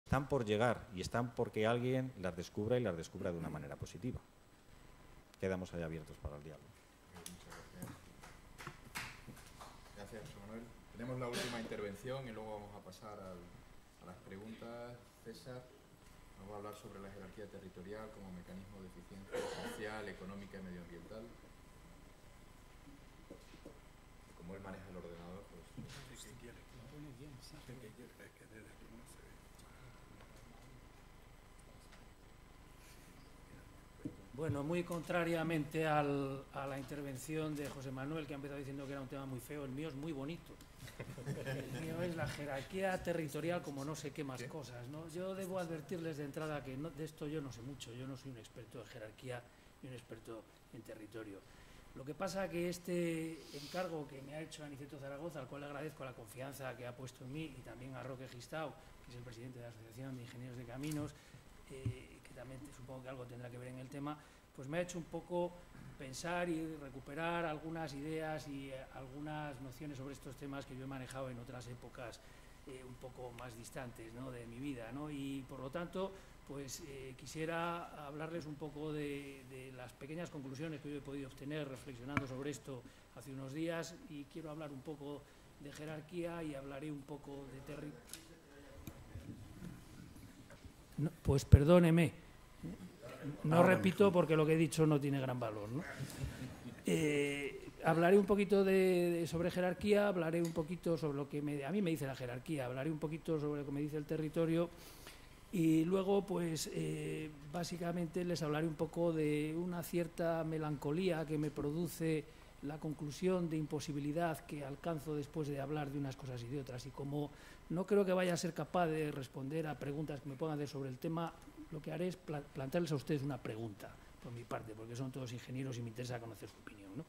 están por llegar y están porque alguien las descubra y las descubra de una manera positiva. Quedamos ahí abiertos para el diálogo. Gracias, José Manuel. Tenemos la última intervención y luego vamos a pasar a las preguntas. César nos va a hablar sobre la jerarquía territorial como mecanismo de eficiencia social, económica y medioambiental. Como él maneja el ordenador, pues... Bueno, muy contrariamente a la intervención de José Manuel, que ha empezado diciendo que era un tema muy feo, el mío es muy bonito. El mío es la jerarquía territorial como no sé qué más cosas, ¿no? Yo debo advertirles de entrada que de esto yo no sé mucho, yo no soy un experto en jerarquía ni un experto en territorio. Lo que pasa es que este encargo que me ha hecho Aniceto Zaragoza, al cual le agradezco la confianza que ha puesto en mí, y también a Roque Gistau, que es el presidente de la Asociación de Ingenieros de Caminos, que también supongo que algo tendrá que ver en el tema, pues me ha hecho un poco pensar y recuperar algunas ideas y algunas nociones sobre estos temas que yo he manejado en otras épocas un poco más distantes, ¿no?, de mi vida, ¿no? Y por lo tanto, pues quisiera hablarles un poco de las pequeñas conclusiones que yo he podido obtener reflexionando sobre esto hace unos días, y quiero hablar un poco de jerarquía y hablaré un poco de territorio. No, pues perdóneme, no repito porque lo que he dicho no tiene gran valor, ¿no? Hablaré un poquito sobre jerarquía, hablaré un poquito sobre lo que a mí me dice la jerarquía, hablaré un poquito sobre lo que me dice el territorio, y luego, pues, básicamente les hablaré un poco de una cierta melancolía que me produce la conclusión de imposibilidad que alcanzo después de hablar de unas cosas y de otras. Y como no creo que vaya a ser capaz de responder a preguntas que me puedan hacer sobre el tema, lo que haré es plantearles a ustedes una pregunta por mi parte, porque son todos ingenieros y me interesa conocer su opinión, ¿no?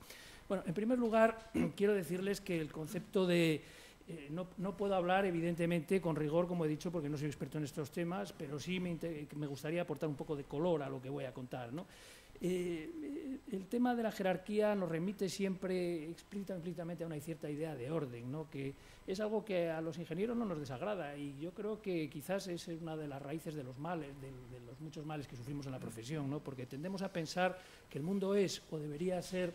Bueno, en primer lugar, quiero decirles que el concepto de... no puedo hablar, evidentemente, con rigor, como he dicho, porque no soy experto en estos temas, pero sí me gustaría aportar un poco de color a lo que voy a contar, ¿no? El tema de la jerarquía nos remite siempre explícitamente a una cierta idea de orden, ¿no?, que es algo que a los ingenieros no nos desagrada, y yo creo que quizás es una de las raíces de los males, de los muchos males que sufrimos en la profesión, ¿no?, porque tendemos a pensar que el mundo es o debería ser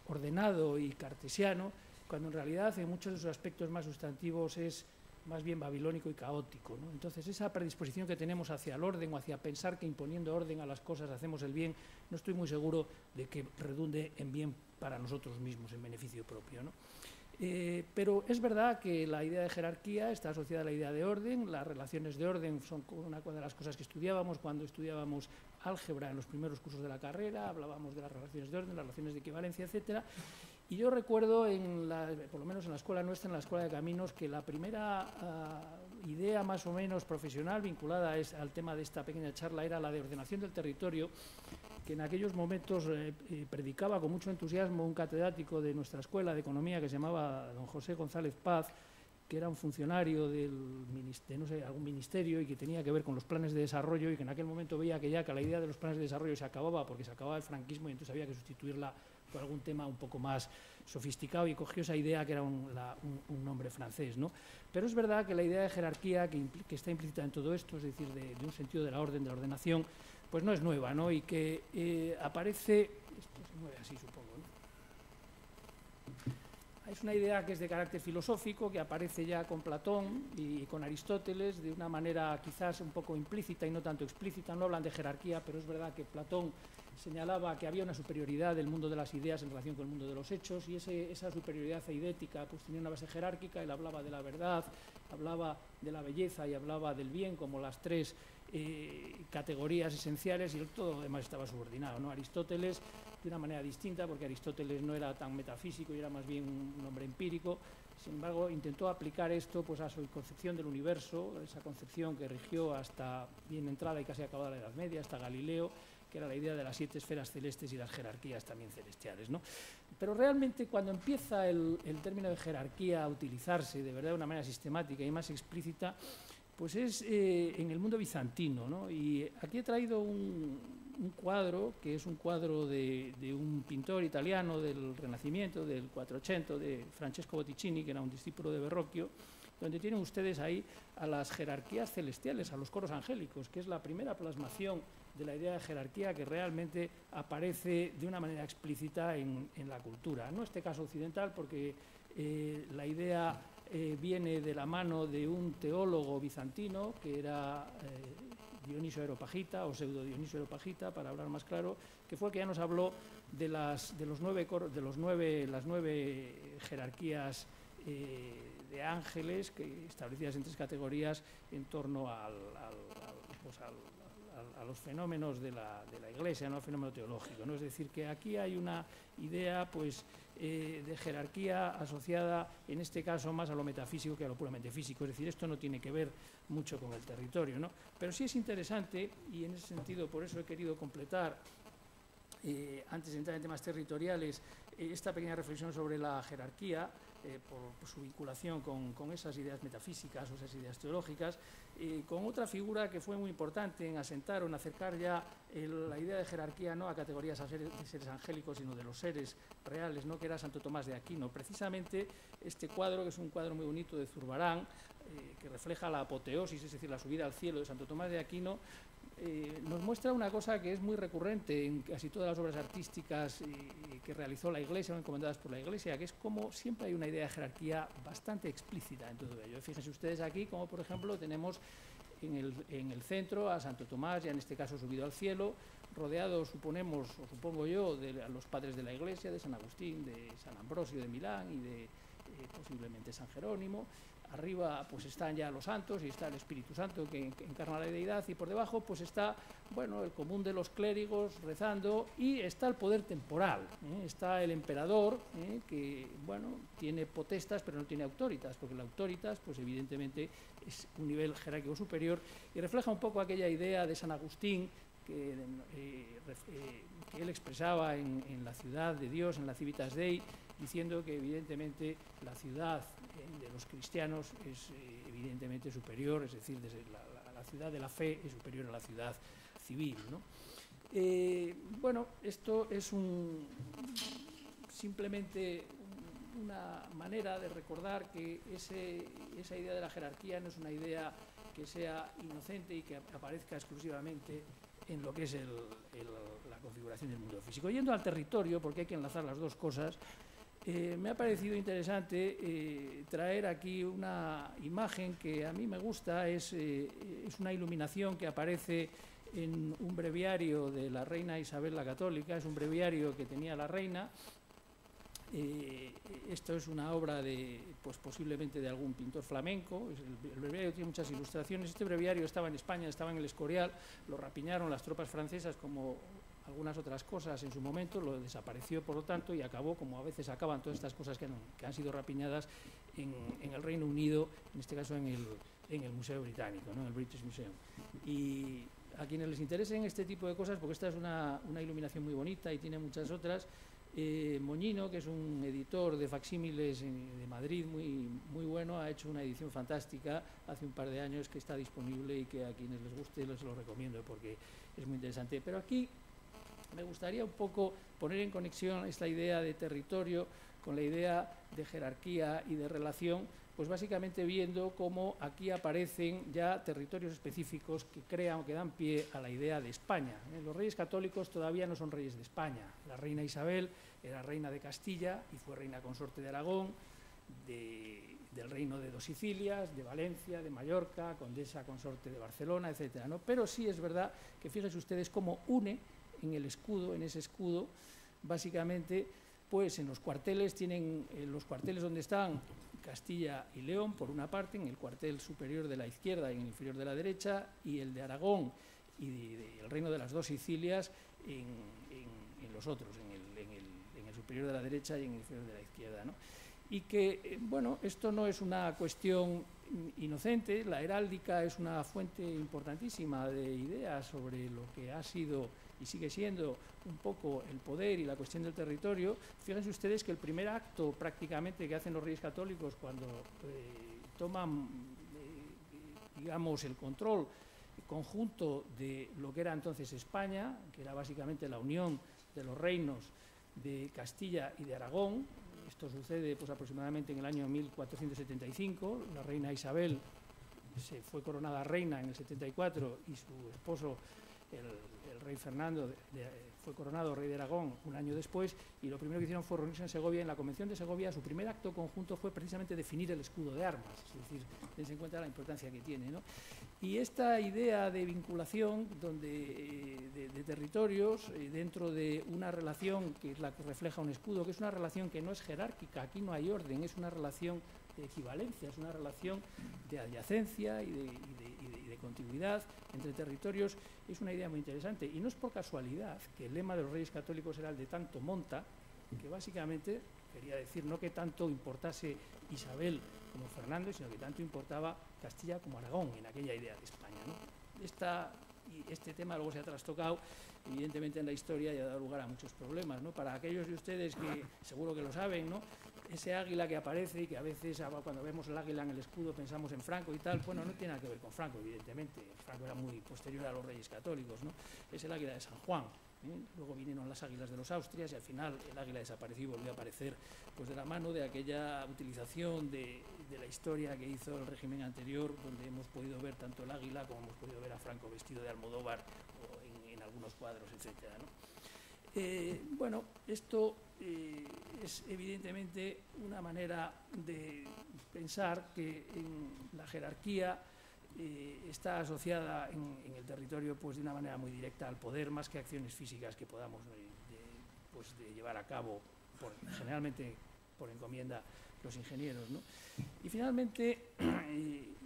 ordenado y cartesiano, cuando en realidad en muchos de sus aspectos más sustantivos es más bien babilónico y caótico, ¿no? Entonces, esa predisposición que tenemos hacia el orden o hacia pensar que imponiendo orden a las cosas hacemos el bien, no estoy muy seguro de que redunde en bien para nosotros mismos, en beneficio propio, ¿no? Pero es verdad que la idea de jerarquía está asociada a la idea de orden. Las relaciones de orden son una de las cosas que estudiábamos cuando estudiábamos álgebra en los primeros cursos de la carrera, hablábamos de las relaciones de orden, las relaciones de equivalencia, etcétera. Y yo recuerdo, por lo menos en la escuela nuestra, en la Escuela de Caminos, que la primera idea más o menos profesional vinculada al tema de esta pequeña charla era la de ordenación del territorio, que en aquellos momentos predicaba con mucho entusiasmo un catedrático de nuestra escuela de economía que se llamaba don José González Paz, que era un funcionario de no sé, algún ministerio, y que tenía que ver con los planes de desarrollo, y que en aquel momento veía que la idea de los planes de desarrollo se acababa porque se acababa el franquismo, y entonces había que sustituirla por algún tema un poco más sofisticado, y cogió esa idea que era un nombre francés, ¿no? Pero es verdad que la idea de jerarquía que está implícita en todo esto, es decir, de un sentido de la orden, de la ordenación, pues no es nueva, ¿no? Y que aparece, esto se mueve así, supongo, ¿no? Es una idea que es de carácter filosófico, que aparece ya con Platón y con Aristóteles de una manera quizás un poco implícita y no tanto explícita. No hablan de jerarquía, pero es verdad que Platón señalaba que había una superioridad del mundo de las ideas en relación con el mundo de los hechos, y esa superioridad eidética pues tenía una base jerárquica. Él hablaba de la verdad, hablaba de la belleza y hablaba del bien como las tres categorías esenciales, y todo lo demás estaba subordinado, ¿no? Aristóteles, de una manera distinta, porque Aristóteles no era tan metafísico y era más bien un hombre empírico. Sin embargo, intentó aplicar esto pues a su concepción del universo, esa concepción que rigió hasta bien entrada y casi acabada la Edad Media, hasta Galileo, que era la idea de las 7 esferas celestes y las jerarquías también celestiales, ¿no? Pero realmente, cuando empieza el término de jerarquía a utilizarse de verdad de una manera sistemática y más explícita, pues es en el mundo bizantino, ¿no? Y aquí he traído un cuadro, que es un cuadro de un pintor italiano del Renacimiento, del 480, de Francesco Botticini, que era un discípulo de Verrocchio, donde tienen ustedes ahí a las jerarquías celestiales, a los coros angélicos, que es la primera plasmación de la idea de jerarquía que realmente aparece de una manera explícita en la cultura. No este caso occidental, porque la idea viene de la mano de un teólogo bizantino que era Dionisio Areopagita, o pseudo Dionisio Areopagita, para hablar más claro, que fue el que ya nos habló de las nueve jerarquías de ángeles establecidas en 3 categorías en torno a los fenómenos de la Iglesia, no al fenómeno teológico, ¿no? Es decir, que aquí hay una idea pues, de jerarquía asociada, en este caso, más a lo metafísico que a lo puramente físico. Es decir, esto no tiene que ver mucho con el territorio, ¿no? Pero sí es interesante, y en ese sentido, por eso he querido completar, antes de entrar en temas territoriales, esta pequeña reflexión sobre la jerarquía, por su vinculación con esas ideas metafísicas o esas ideas teológicas, con otra figura que fue muy importante en asentar o en acercar ya la idea de jerarquía no a categorías de seres angélicos, sino de los seres reales, ¿no? Que era Santo Tomás de Aquino. Precisamente este cuadro, que es un cuadro muy bonito de Zurbarán, que refleja la apoteosis, es decir, la subida al cielo de Santo Tomás de Aquino, nos muestra una cosa que es muy recurrente en casi todas las obras artísticas que realizó la Iglesia o encomendadas por la Iglesia, que es como siempre hay una idea de jerarquía bastante explícita en todo ello. Fíjense ustedes aquí como, por ejemplo, tenemos en el centro a Santo Tomás, ya en este caso subido al cielo, rodeado, suponemos, o supongo yo, de los padres de la Iglesia, de San Agustín, de San Ambrosio de Milán y de posiblemente San Jerónimo. Arriba pues están ya los santos y está el Espíritu Santo que encarna la deidad, y por debajo pues está, bueno, el común de los clérigos rezando, y está el poder temporal, está el emperador, que, bueno, tiene potestas pero no tiene autoritas, porque la autoritas pues evidentemente es un nivel jerárquico superior, y refleja un poco aquella idea de San Agustín que él expresaba en la ciudad de Dios, en la Civitas Dei, diciendo que evidentemente la ciudad de los cristianos es evidentemente superior, es decir, desde la ciudad de la fe es superior a la ciudad civil, ¿no? Bueno, esto es simplemente una manera de recordar que esa idea de la jerarquía no es una idea que sea inocente y que aparezca exclusivamente en lo que es la configuración del mundo físico. Yendo al territorio, porque hay que enlazar las dos cosas, me ha parecido interesante traer aquí una imagen que a mí me gusta, es una iluminación que aparece en un breviario de la reina Isabel la Católica, es un breviario que tenía la reina. Esto es una obra pues posiblemente de algún pintor flamenco. El breviario tiene muchas ilustraciones. Este breviario estaba en España, estaba en el Escorial, lo rapiñaron las tropas francesas como algunas otras cosas en su momento, lo desapareció por lo tanto y acabó, como a veces acaban todas estas cosas que han sido rapiñadas, en el Reino Unido, en este caso en el Museo Británico, ¿no? En el British Museum. Y a quienes les interesen este tipo de cosas, porque esta es una iluminación muy bonita y tiene muchas otras, Moñino, que es un editor de facsímiles de Madrid muy bueno, ha hecho una edición fantástica hace un par de años que está disponible y que a quienes les guste les lo recomiendo porque es muy interesante. Pero aquí me gustaría un poco poner en conexión esta idea de territorio con la idea de jerarquía y de relación, pues básicamente viendo cómo aquí aparecen ya territorios específicos que crean o que dan pie a la idea de España. Los reyes católicos todavía no son reyes de España. La reina Isabel era reina de Castilla y fue reina consorte de Aragón, del reino de dos Sicilias, de Valencia, de Mallorca, condesa consorte de Barcelona, etcétera, ¿no? Pero sí es verdad que fíjense ustedes cómo une en el escudo, en ese escudo, básicamente, pues en los cuarteles donde están Castilla y León, por una parte, en el cuartel superior de la izquierda y en el inferior de la derecha, y el de Aragón y el reino de las dos Sicilias en los otros, en el superior de la derecha y en el inferior de la izquierda, ¿no? Y que, bueno, esto no es una cuestión inocente, la heráldica es una fuente importantísima de ideas sobre lo que ha sido y sigue siendo un poco el poder y la cuestión del territorio. Fíjense ustedes que el primer acto prácticamente que hacen los reyes católicos cuando toman, digamos, el control conjunto de lo que era entonces España, que era básicamente la unión de los reinos de Castilla y de Aragón, Esto sucede pues, aproximadamente en el año 1475. La reina Isabel se fue coronada reina en el 74 y su esposo, el rey Fernando, fue coronado rey de Aragón un año después, y lo primero que hicieron fue reunirse en Segovia. En la Convención de Segovia su primer acto conjunto fue precisamente definir el escudo de armas, es decir, tense en cuenta la importancia que tiene, ¿no? Y esta idea de vinculación de territorios dentro de una relación que es la que refleja un escudo, que es una relación que no es jerárquica, aquí no hay orden, es una relación de equivalencia, es una relación de adyacencia y de continuidad entre territorios, es una idea muy interesante. Y no es por casualidad que el lema de los Reyes Católicos era el de tanto monta, que básicamente quería decir no que tanto importase Isabel como Fernando, sino que tanto importaba Castilla como Aragón en aquella idea de España, ¿no? Este tema luego se ha trastocado, evidentemente en la historia, y ha dado lugar a muchos problemas, ¿no? Para aquellos de ustedes que seguro que lo saben, ¿no? Ese águila que aparece y que a veces cuando vemos el águila en el escudo pensamos en Franco y tal, bueno, no tiene nada que ver con Franco, evidentemente. Franco era muy posterior a los Reyes Católicos, ¿no? Es el águila de San Juan. Luego vinieron las águilas de los Austrias y al final el águila desapareció y volvió a aparecer pues de la mano de aquella utilización de la historia que hizo el régimen anterior, donde hemos podido ver tanto el águila como hemos podido ver a Franco vestido de Almodóvar o en algunos cuadros, etcétera, ¿no? Bueno, esto es evidentemente una manera de pensar que en la jerarquía está asociada en el territorio pues de una manera muy directa al poder, más que acciones físicas que podamos de llevar a cabo generalmente por encomienda los ingenieros, ¿no? Y finalmente,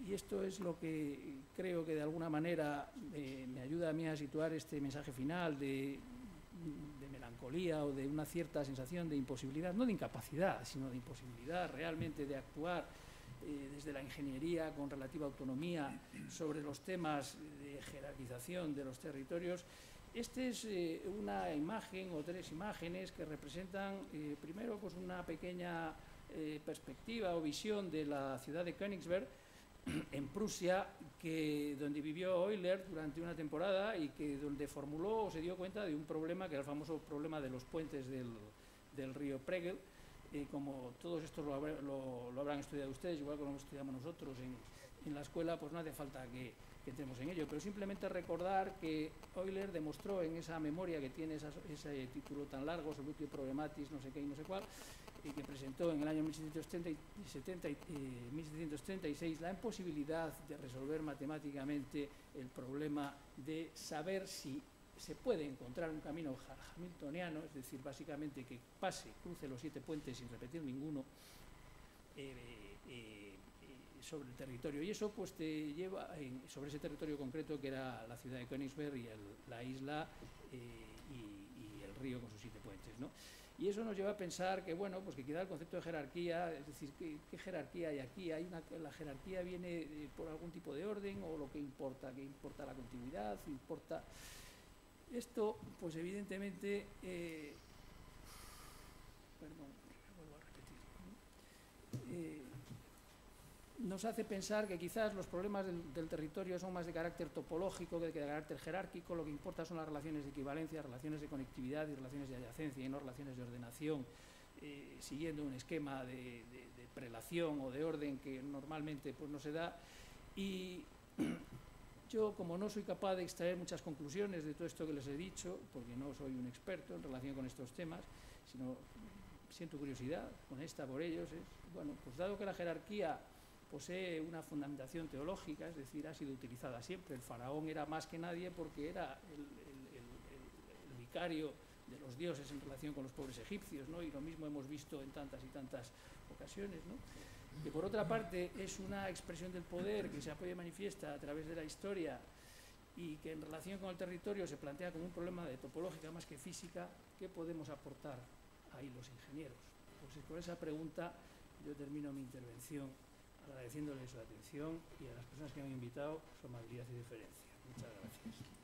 y esto es lo que creo que de alguna manera me ayuda a mí a situar este mensaje final de melancolía o de una cierta sensación de imposibilidad, no de incapacidad, sino de imposibilidad realmente de actuar desde la ingeniería con relativa autonomía sobre los temas de jerarquización de los territorios. Esta es una imagen o tres imágenes que representan primero pues una pequeña perspectiva o visión de la ciudad de Königsberg en Prusia, donde vivió Euler durante una temporada y donde formuló o se dio cuenta de un problema que era el famoso problema de los puentes del río Pregel. Como todos estos lo habrán estudiado ustedes, igual que lo estudiamos nosotros en la escuela, pues no hace falta que entremos en ello, pero simplemente recordar que Euler demostró en esa memoria que tiene ese título tan largo, Solution Problematis, no sé qué y no sé cuál, que presentó en el año 1736 la imposibilidad de resolver matemáticamente el problema de saber si se puede encontrar un camino hamiltoniano, es decir, básicamente que cruce los 7 puentes sin repetir ninguno sobre el territorio, y eso pues te lleva sobre ese territorio concreto que era la ciudad de Königsberg y la isla y el río con sus 7 puentes, ¿no? Y eso nos lleva a pensar que, bueno, pues que queda el concepto de jerarquía, es decir, ¿qué jerarquía hay aquí? La jerarquía viene por algún tipo de orden, o lo que importa la continuidad, importa... Esto, pues evidentemente, vuelvo a repetir, nos hace pensar que quizás los problemas del territorio son más de carácter topológico que de carácter jerárquico. Lo que importa son las relaciones de equivalencia, relaciones de conectividad y relaciones de adyacencia, y no relaciones de ordenación, siguiendo un esquema de prelación o de orden que normalmente pues, no se da. Y yo, como no soy capaz de extraer muchas conclusiones de todo esto que les he dicho, porque no soy un experto en relación con estos temas, sino siento curiosidad honesta por ellos, bueno, pues dado que la jerarquía posee una fundamentación teológica, es decir, ha sido utilizada siempre. El faraón era más que nadie porque era el vicario de los dioses en relación con los pobres egipcios, ¿no? Y lo mismo hemos visto en tantas y tantas ocasiones, ¿no? Que por otra parte es una expresión del poder que se apoya y manifiesta a través de la historia, y que en relación con el territorio se plantea como un problema de topológica más que física. ¿Qué podemos aportar ahí los ingenieros? Pues con esa pregunta yo termino mi intervención, agradeciéndoles su atención y a las personas que me han invitado su amabilidad y deferencia. Muchas gracias.